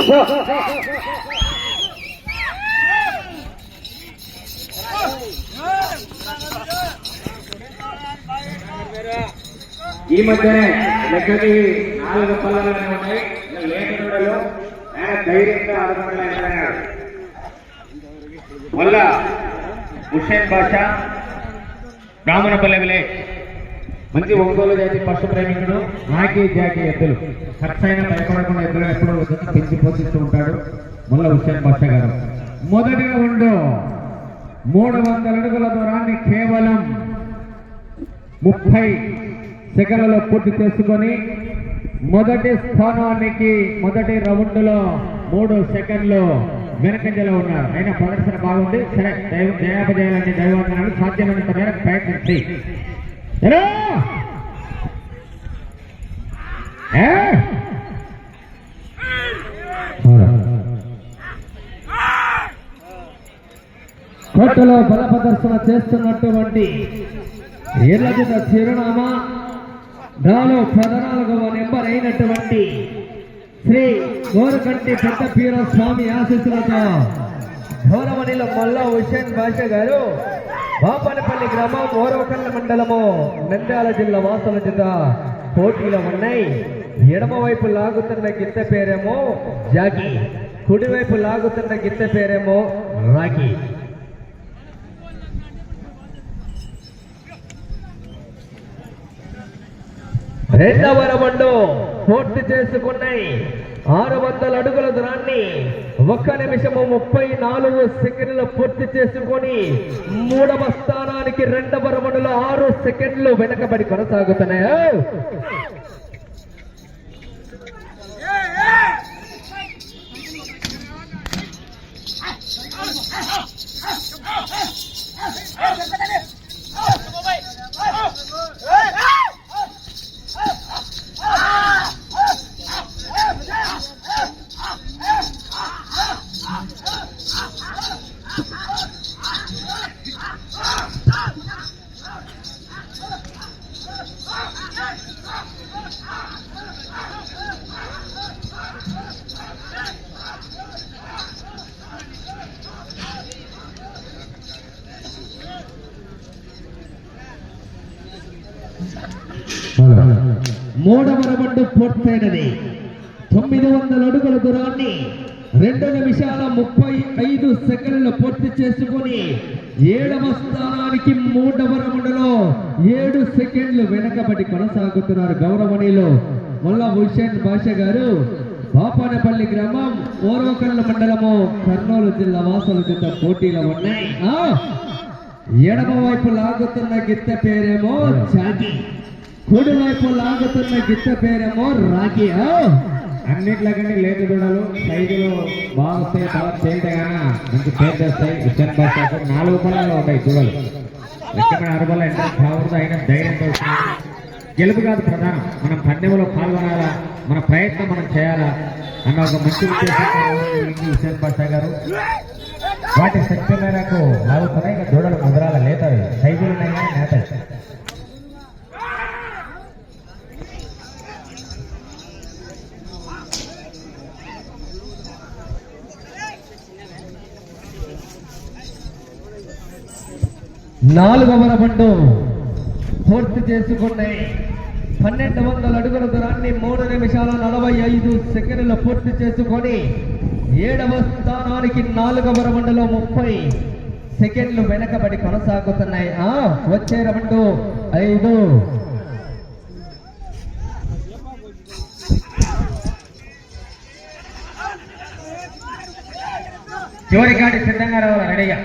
ఈ మధ్యనే లెక్కకి 4 పళ్ళనే ఉన్నాయి. లేఖనుడలో ఆయన ధైర్యంగా ఆడుతున్నాడు. మళ్ళా హుస్సేన్ బాషా బ్రాహ్మణపల్లె విలేజ్ మంచి ఒంగోలు జాతి పశు ప్రేమికుడు. నాకి జాకి ఎద్దులు ఖర్చైన భయపడకుండా ఎద్దులు ఎప్పుడు పెంచి పోషిస్తూ ఉంటాడు మళ్ళా హుస్సేన్ బాషా గారు. మొదటి రౌండ్ 300 అడుగుల దూరాన్ని కేవలం 30 సెకండ్లలో పూర్తి చేసుకొని మొదటి స్థానానికి మొదటి రౌండ్ లో 3 సెకండ్లు వెనకంజలో ఉన్నారు. అయినా ప్రదర్శన బాగుంది. సరే, జయాపజయాలని దైవాన్ని సాధ్యమైనంత మేరకు ప్రయత్నించి కోటలో బల ప్రదర్శన చేస్తున్నటువంటి ఏళ్ల చిరునామా దాలో 14వ నెంబర్ అయినటువంటి శ్రీ గోరకంటి పెద్ద పీర స్వామి ఆశీస్సులతో ధోరమణిలో మల్లా హుస్సేన్ బాషా గారు బాపనపల్లి గ్రామం ఓరవకల్ల మండలము నంద్యాల జిల్లా వాసుల చేత పోటీలో ఉన్నాయి. ఎడమ వైపు లాగుతున్న గిత్త పేరేమో జాకి, కుడివైపు లాగుతున్న గిత్త పేరేమో రాకి. రెండవ రౌండ్ పూర్తి చేసుకున్నాయి. 600 అడుగుల దూరాన్ని 1 నిమిషము 34 సెకండ్లు పూర్తి చేసుకొని 3వ స్థానానికి 2వ రౌండ్లో 6 సెకండ్లు వెనకబడి కొనసాగుతున్నాయి. మూడవ రౌండ్ పూర్తయినది. 900 అడుగుల దూరాన్ని 2 నిమిషాల 35 సెకండ్లు పూర్తి చేసుకుని 7వ స్థానానికి 3వ రౌండ్లో 7 సెకండ్లు వెనకబడి కొనసాగుతున్నారు. గౌరవనీయులు మల్లా హుస్సేన్ బాషా గారు బాపనపల్లి గ్రామం ఓరవకల్ల మండలము కర్నూలు జిల్లా వాసుల చేత పోటీలో ఉన్నాయి. ఎడమ వైపు లాగుతున్న గిత్త పేరేమో జాకి, కుడి వైపు లాగుతున్న గిత్త పేరేమో రాకి. అన్నిట్లకంటే లేక దూడలు సైజులు బాగుస్తాయి, చాలా తేలితే కానీ మంచి పేరు తెస్తాయి. హుస్సేన్ బాషాకు 4 పళ్ళలో ఉంటాయి దూడలు. ఎక్కడ అరబల ఎంత బాగుందో అయినా ధైర్యంతో గెలుపు కాదు ప్రధానం. మనం పందెంలో పాల్గొనాలా, మన ప్రయత్నం మనం చేయాలా అన్న ఒక మంచి ఉద్దేశం హుస్సేన్ బాషా గారు. వాటి శక్తి మేరకు లాగుతున్నాయి. ఇంకా దూడలు ముద్రాల లేతాయి, సైజులు ఉన్నాయి కానీ నేతాయి. నాలుగవ రౌండ్ పూర్తి చేసుకున్నాయి. 1200 అడుగుల దూరాన్ని 3 నిమిషాల 45 సెకండ్లు పూర్తి చేసుకొని 7వ స్థానానికి 4వ రౌండ్లో 30 సెకండ్లు వెనకబడి కొనసాగుతున్నాయి. వచ్చే రౌండ్ 5. చివరి కాడి సిద్ధంగా రావాలి రెడీగా.